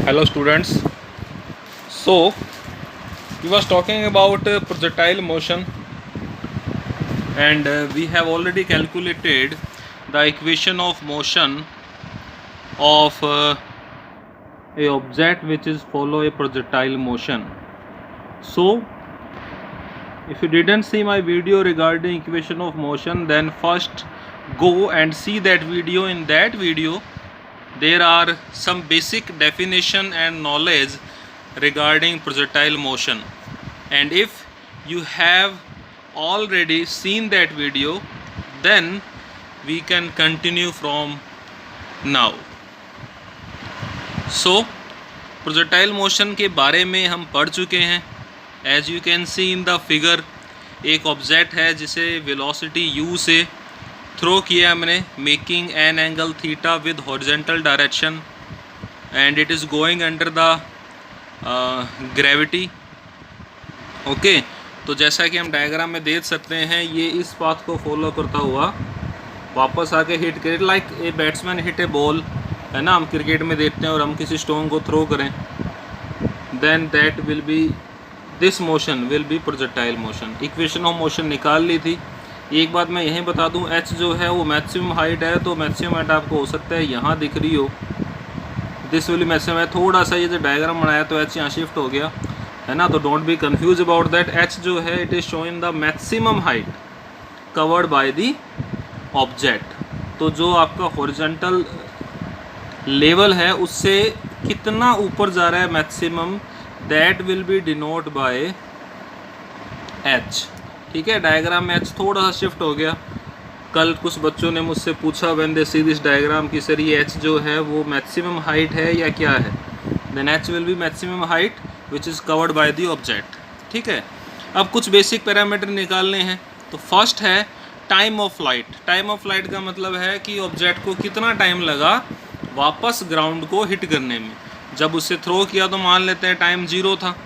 Hello students. So we was talking about projectile motion, and we have already calculated the equation of motion of a object which is follow a projectile motion. So if you didn't see my video regarding equation of motion, then first go and see that video. In that video there are some basic definition and knowledge regarding projectile motion, and if you have already seen that video, then we can continue from now. So projectile motion के बारे में हम पढ़ चुके हैं. As you can see in the figure, एक object है जिसे वेलोसिटी u से थ्रो किया हमने, making an angle theta with horizontal direction, and it is going under the gravity. Okay, तो जैसा कि हम डायग्राम में देख सकते हैं, ये इस पाथ को फॉलो करता हुआ वापस आके हिट करे, like a batsman hit A ball, है ना. हम क्रिकेट में देखते हैं और हम किसी स्टोन को थ्रो करें, then that will be, this motion will be projectile motion. Equation of motion निकाल ली थी. एक बात मैं यहीं बता दूं, h जो है वो मैक्सिमम हाइट है, तो मैक्सिमम हाइट आपको हो सकता है यहाँ दिख रही हो, दिस विल मैक्सिमम है. थोड़ा सा ये जो डायग्राम बनाया तो h यहाँ शिफ्ट हो गया, है ना. तो don't be confuse about that. h जो है it is showing the maximum height covered by the object. तो जो आपका हॉरिजॉन्टल लेवल है उससे कितना ऊपर जा रहा है maximum, that will be denote by h. ठीक है, डायग्राम में h थोड़ा सा शिफ्ट हो गया. कल कुछ बच्चों ने मुझसे पूछा when they see this diagram कि सर ये h जो है वो मैक्सिमम हाइट है या क्या है. Then h will be maximum height which is covered by the object. ठीक है, अब कुछ बेसिक पैरामीटर निकालने हैं. तो फर्स्ट है time of flight. Time of flight का मतलब है कि ऑब्जेक्ट को कितना टाइम लगा वापस ग्राउंड को हिट करने में. जब उससे थ्रो किया तो मान लेते हैं टाइम 0 था,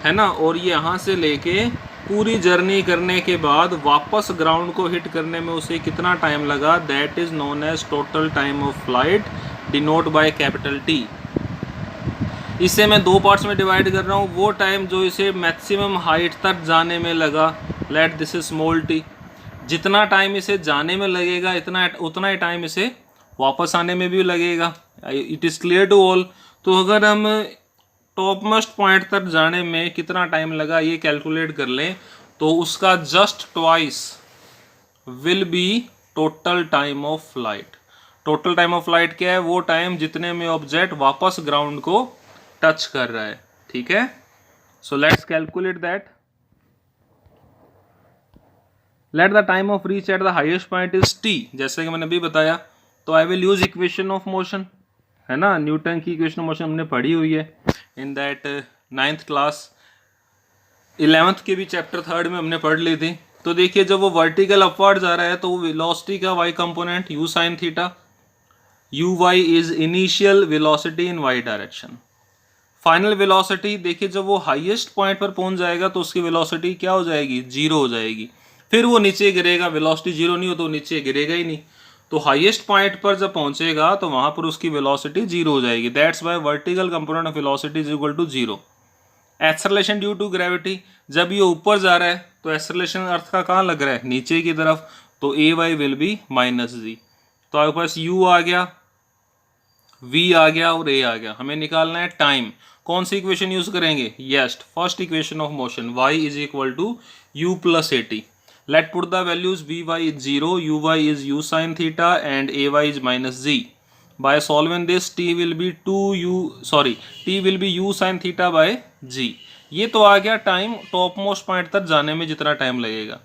है ना, और ये यहाँ से लेके पूरी जर्नी करने के बाद वापस ग्राउंड को हिट करने में उसे कितना टाइम लगा, that is known as total time of flight, denote by capital T. इसे मैं दो पार्ट्स में डिवाइड कर रहा हूँ. वो टाइम जो इसे मैक्सिमम हाइट तक जाने में लगा, let this is small t. जितना टाइम इसे जाने में लगेगा उतना ही टाइम इसे वापस आने में भी लगेगा. It is clear to all. तो अगर हम टॉप मोस्ट पॉइंट तक जाने में कितना टाइम लगा ये कैलकुलेट कर लें, तो उसका just twice will be total time of flight. Total time of flight क्या है, वो टाइम जितने में ऑब्जेक्ट वापस ग्राउंड को टच कर रहा है. ठीक है, so let's calculate that. Let the time of reach at the highest point is t, जैसे कि मैंने अभी बताया. तो I will use equation of motion, है ना. न्यूटन की इक्वेशन ऑफ मोशन हमने पढ़ी हुई है in that 9th class. 11th के भी चैप्टर 3rd में हमने पढ़ ली थी. तो देखिए, जब वो वर्टिकल अपवर्ड जा रहा है तो वेलोसिटी का y component u sin theta, uy is initial velocity in y direction. Final velocity देखिए, जब वो हाईएस्ट पॉइंट पर पहुंच जाएगा तो उसकी वेलोसिटी क्या हो जाएगी, 0 हो जाएगी. फिर वो नीचे गिरेगा. वेलोसिटी 0 नहीं हो तो नीचे गिरेगा ही नहीं. तो हाईएस्ट पॉइंट पर जब पहुंचेगा तो वहां पर उसकी वेलोसिटी 0 हो जाएगी. That's why vertical component of velocity is equal to 0. Acceleration due to gravity, जब ये ऊपर जा रहा है तो एक्सेलरेशन अर्थ का कहाँ लग रहा है, नीचे की तरफ. तो ay विल बी -g. तो आपके पास u आ गया, v आ गया और a आ गया. हमें निकालना है टाइम. कौन सी इक्वेशन यूज करेंगे, yes, first equation of motion, y is equal to u plus at. Let put the values vy is 0, uy is u sin theta and ay is -g. By solving this t will be u sin theta by g. ये तो आ गया time top most point तक जाने में जितना time लगेगा,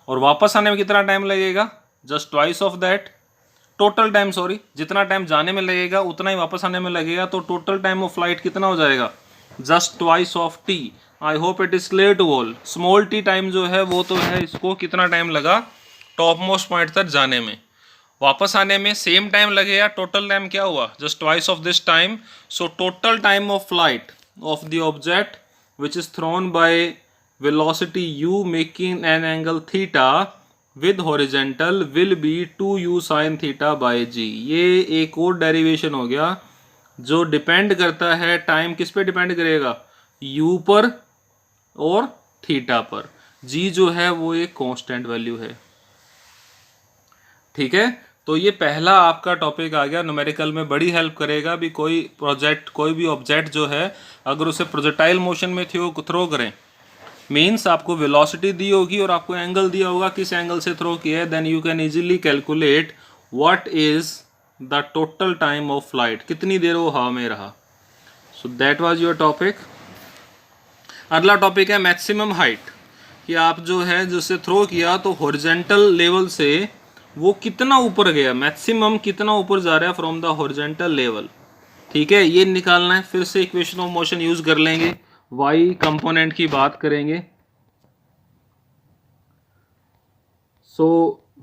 और वापस आने में कितना टाइम लगेगा, just twice of that. Total time, sorry, जितना टाइम जाने में लगेगा उतना ही वापस आने में लगेगा. तो टोटल टाइम ऑफ फ्लाइट कितना हो जाएगा, just twice of t. I hope it is clear to all. Small t time जो है वो तो है, इसको कितना टाइम लगा टॉप मोस्ट पॉइंट तक जाने में, वापस आने में सेम टाइम लगेगा. टोटल टाइम क्या हुआ, just twice of this time. So total time of flight of the object which is throne by velocity u making an angle theta with horizontal will be 2u sin theta bye g. ये एक और derivation हो गया जो depend करता है time किस पे डिपेंड करेगा, u पर और थीटा पर। g जो है वो एक कांस्टेंट वैल्यू है। ठीक है, तो ये पहला आपका टॉपिक आ गया, न्यूमेरिकल में बड़ी हेल्प करेगा भी। कोई भी ऑब्जेक्ट जो है अगर उसे प्रोजेक्टाइल मोशन में थ्रो करें, मीन्स आपको वेलोसिटी दी होगी और आपको एंगल दिया होगा किस एंगल से थ्रो किया है, then you can easily calculate what is the total time of flight, कितनी देर वो हवा में रहा। So that was your topic. अगला टॉपिक है मैक्सिमम हाइट, कि आप जो है जिससे थ्रो किया तो हॉरिजॉन्टल लेवल से वो कितना ऊपर गया, मैक्सिमम कितना ऊपर जा रहा है फ्रॉम द हॉरिजॉन्टल लेवल। ठीक है, ये निकालना है। फिर से इक्वेशन ऑफ मोशन यूज कर लेंगे, वाई कंपोनेंट की बात करेंगे। सो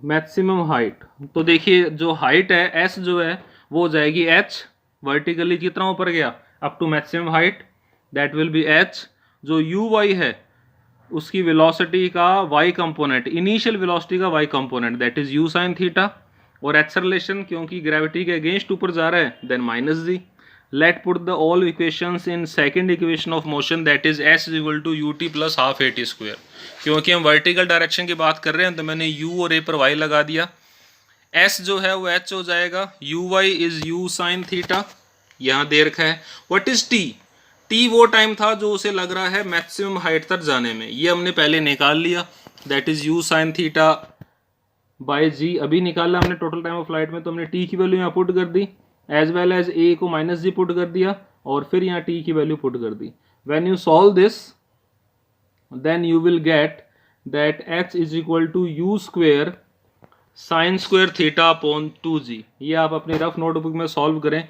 मैक्सिमम हाइट, तो देखिए जो हाइट है एस जो है वो हो जाएगी एच, वर्टिकली कितना ऊपर गया up to maximum height, that will be h. जो यू वाई है उसकी वेलोसिटी का y कंपोनेंट, इनिशियल वेलोसिटी का y component, that is u sine theta. और एक्सेलरेशन क्योंकि ग्रेविटी के अगेंस्ट ऊपर जा रहा है, then minus g. Let put the all equations in second equation of motion, that is s is equal to ut plus half at square. क्योंकि हम vertical direction की बात कर रहे हैं तो मैंने u और a पर y लगा दिया। s जो है वो h हो जाएगा, uy is u sine theta, यहाँ दे रखा है। व्हाट इज t, टी वो टाइम था जो उसे लग रहा है मैक्सिमम हाइट तक जाने में, ये हमने पहले निकाल लिया, that is u sine theta by g. अभी निकाला हमने टोटल टाइम ऑफ फ्लाइट में, तो हमने टी की वैल्यू यहाँ पुट कर दी, एज वेल एज ए को माइनस जी पुट कर दिया, और फिर यहाँ टी की वैल्यू पुट कर दी। When you solve this then you will get that h is equal to u square sine square theta upon 2g। ये आप अपने रफ नोटबुक में सॉल्व करें।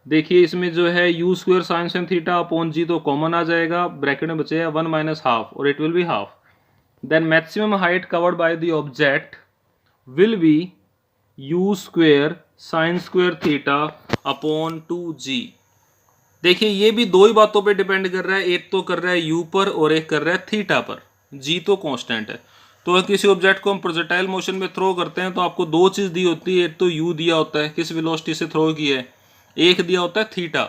देखिए इसमें जो है u square sine sine theta upon g तो कॉमन आ जाएगा, ब्रैकेट में बचेगा 1 माइनस हाफ और it will be half. Then maximum height covered by the object will be u square sine square theta upon 2g। देखिए ये भी दो ही बातों पे डिपेंड कर रहा है, एक तो कर रहा है यू पर और एक कर रहा है थीटा पर, जी तो कांस्टेंट है। तो किसी ऑब्जेक्ट को हम प्रोजेक्टाइल मोशन में थ्रो करते हैं तो आपको दो चीज़ दी होती है, एक तो यू दिया होता है किस वेलोसिटी से थ्रो किया है, एक दिया होता है थीटा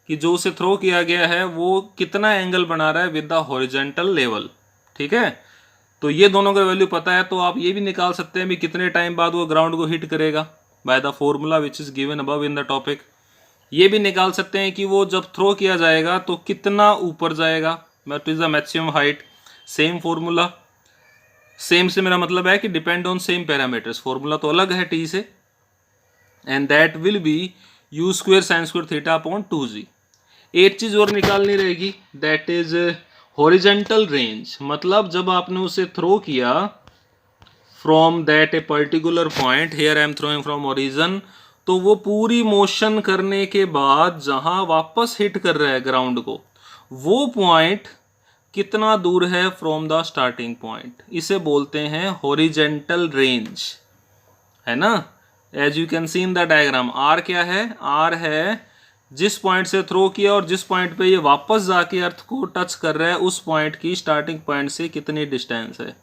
कि जो उसे थ्रो किया गया है वो कितना एंगल बना रहा है विद द हॉरिजॉन्टल लेवल। ठीक है, तो ये दोनों का वैल्यू पता है तो आप ये भी निकाल सकते हैं भी कितने टाइम बाद वो ग्राउंड को हिट करेगा bye the formula which is given above in the topic. ये भी निकाल सकते हैं कि वो जब थ्रो किया जाएगा तो कितना ऊपर जाएगा, what is the maximum height. Same formula, same से मेरा मतलब है कि depend on same parameters, formula तो अलग है टी से, and that will be you square sine square theta upon 2g। एक चीज और निकालनी रहेगी, दैट इज हॉरिजॉन्टल रेंज, मतलब जब आपने उसे थ्रो किया from that a particular point, here I am throwing from origin, तो वो पूरी मोशन करने के बाद जहां वापस हिट कर रहा है ग्राउंड को, वो पॉइंट कितना दूर है फ्रॉम द स्टार्टिंग पॉइंट, इसे बोलते हैं हॉरिजॉन्टल रेंज, है ना। As you can see in the diagram, R क्या है, आर है जिस पॉइंट से थ्रो किया और जिस पॉइंट पे ये वापस जाके अर्थ को टच कर रहा है उस पॉइंट की स्टार्टिंग पॉइंट से कितनी डिस्टेंस है,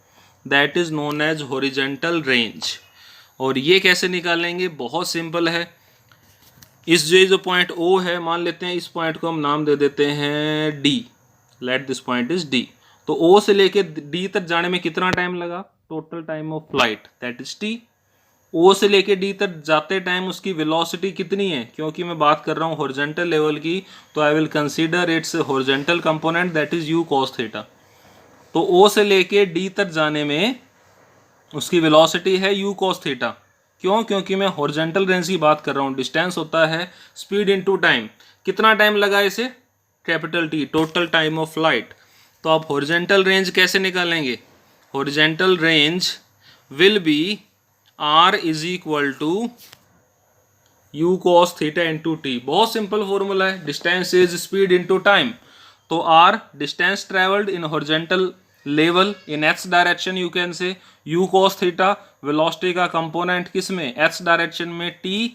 that is known as horizontal range. और ये कैसे निकालेंगे, बहुत सिंपल है। इस जो पॉइंट ओ है, मान लेते हैं इस पॉइंट को हम नाम दे देते हैं D, let this point is D. तो ओ से लेके डी तक जाने में कितना टाइम लगा, total time of flight that is T. O से लेके डी तक जाते टाइम उसकी वेलोसिटी कितनी है, क्योंकि मैं बात कर रहा हूँ हॉरिजॉन्टल लेवल की, तो I will consider it's horizontal component that is you cos theta. तो ओ से लेके डी तक जाने में उसकी वेलोसिटी है यू कॉस थीटा। क्यों, क्योंकि मैं हॉरिजॉन्टल रेंज की बात कर रहा हूँ। डिस्टेंस होता है स्पीड इनटू टाइम, कितना टाइम लगा इसे, capital T, total time of flight. तो आप हॉरिजॉन्टल रेंज कैसे निकालेंगे, horizontal range will be R is equal to u cos theta into T. बहुत सिंपल फॉर्मूला है, distance is speed into time. तो R distance travelled in horizontal level in x direction, you can say u cos theta velocity का component किस में, x direction में, t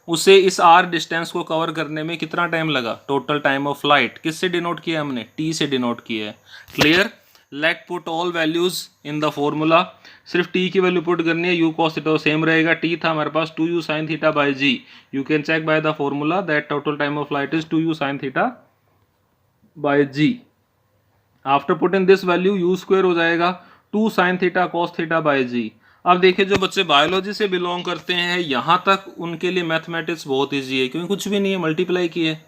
उसे इस R distance को कवर करने में कितना टाइम लगा, टोटल टाइम ऑफ फ्लाइट। किससे डिनोट किया हमने, t से डिनोट किया है। Clear, let put all values in the formula. सिर्फ टी की वैल्यू पुट करनी है, यू कॉस थीटा सेम रहेगा, टी था हमारे पास 2u sin theta by g, you can check by the formula that total time of flight is 2u sin theta by g. After putting this value u square हो जाएगा 2 sin theta cos theta by g. अब देखिए जो बच्चे biology से belong करते हैं यहाँ तक उनके लिए मैथमेटिक्स बहुत ईजी है, क्योंकि कुछ भी नहीं है, मल्टीप्लाई की है।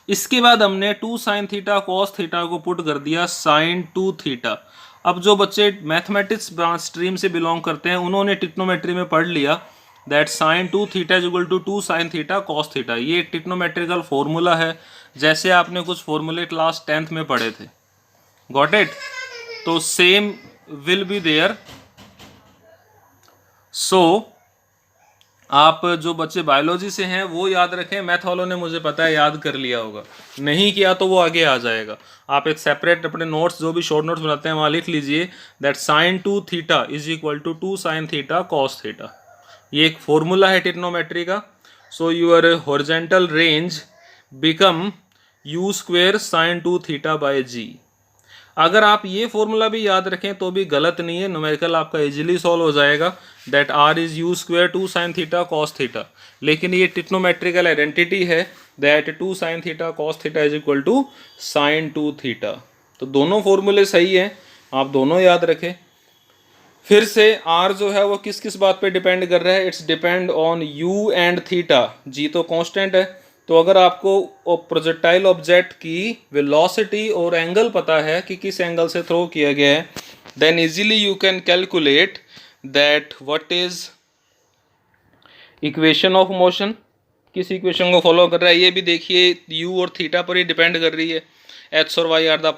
इसके बाद हमने 2 sin थीटा कॉस थीटा को पुट कर दिया sin 2 थीटा। अब जो बच्चे मैथमेटिक्स ब्रांच स्ट्रीम से बिलोंग करते हैं उन्होंने ट्रिग्नोमेट्री में पढ़ लिया दैट sin 2 theta is equal to 2 sin theta cos theta. ये ट्रिग्नोमेट्रिकल फॉर्मूला है, जैसे आपने कुछ फॉर्मूले क्लास 10th में पढ़े थे। Got it? तो सेम विल बी देयर। सो आप जो बच्चे बायोलॉजी से हैं वो याद रखें, मैथ वालों ने मुझे पता है याद कर लिया होगा, नहीं किया तो वो आगे आ जाएगा। आप एक सेपरेट अपने नोट्स जो भी शॉर्ट नोट्स बनाते हैं वहाँ लिख लीजिए that sin 2 theta is equal to 2 sin theta cos theta. ये एक फॉर्मूला है ट्रिग्नोमेट्री का। So your horizontal range become u square sin 2 theta by g. अगर आप ये फॉर्मूला भी याद रखें तो भी गलत नहीं है, न्यूमेरिकल आपका इजीली सॉल्व हो जाएगा that r is u square 2 sin theta cos theta. लेकिन ये ट्रिग्नोमेट्रिकल आइडेंटिटी है that 2 sin theta cos theta is equal to sin 2 theta. तो दोनों फॉर्मूले सही हैं, आप दोनों याद रखें। फिर से r जो है वो किस किस बात पे डिपेंड कर रहा है, it's depend on u and theta. g तो कांस्टेंट है, तो अगर आपको प्रोजेक्टाइल ऑब्जेक्ट की वेलोसिटी और एंगल पता है कि किस एंगल से थ्रो किया गया है, then easily you can calculate that what is equation of motion, किस इक्वेशन को फॉलो कर रहा है। ये भी देखिए u और थीटा पर ही डिपेंड कर रही है, x और y आर द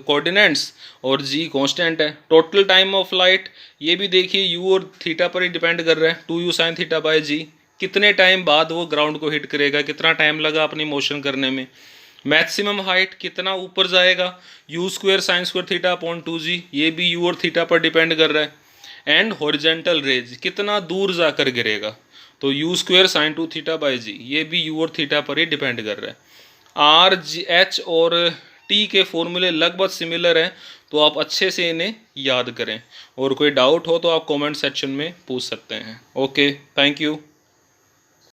कोऑर्डिनेट्स और g कांस्टेंट है। टोटल टाइम ऑफ फ्लाइट ये भी देखिए u और थीटा पर ही डिपेंड कर रहा है, 2u sin थीटा बाय जी। कितने टाइम बाद वो ग्राउंड को हिट करेगा, कितना टाइम लगा अपनी मोशन करने में। मैक्सिमम हाइट कितना ऊपर जाएगा, you square sine square theta upon 2g, ये भी यू और थीटा पर डिपेंड कर रहा है। एंड हॉरिजॉन्टल रेंज कितना दूर जाकर गिरेगा, तो u square sine 2 theta by g, ये भी यू और थीटा पर ही डिपेंड कर रहा है। आर जी एच और टी के फॉर्मूले लगभग सिमिलर हैं, तो आप अच्छे से इन्हें याद करें। और कोई डाउट हो तो आप कमेंट सेक्शन में पूछ सकते हैं। Okay, thank you.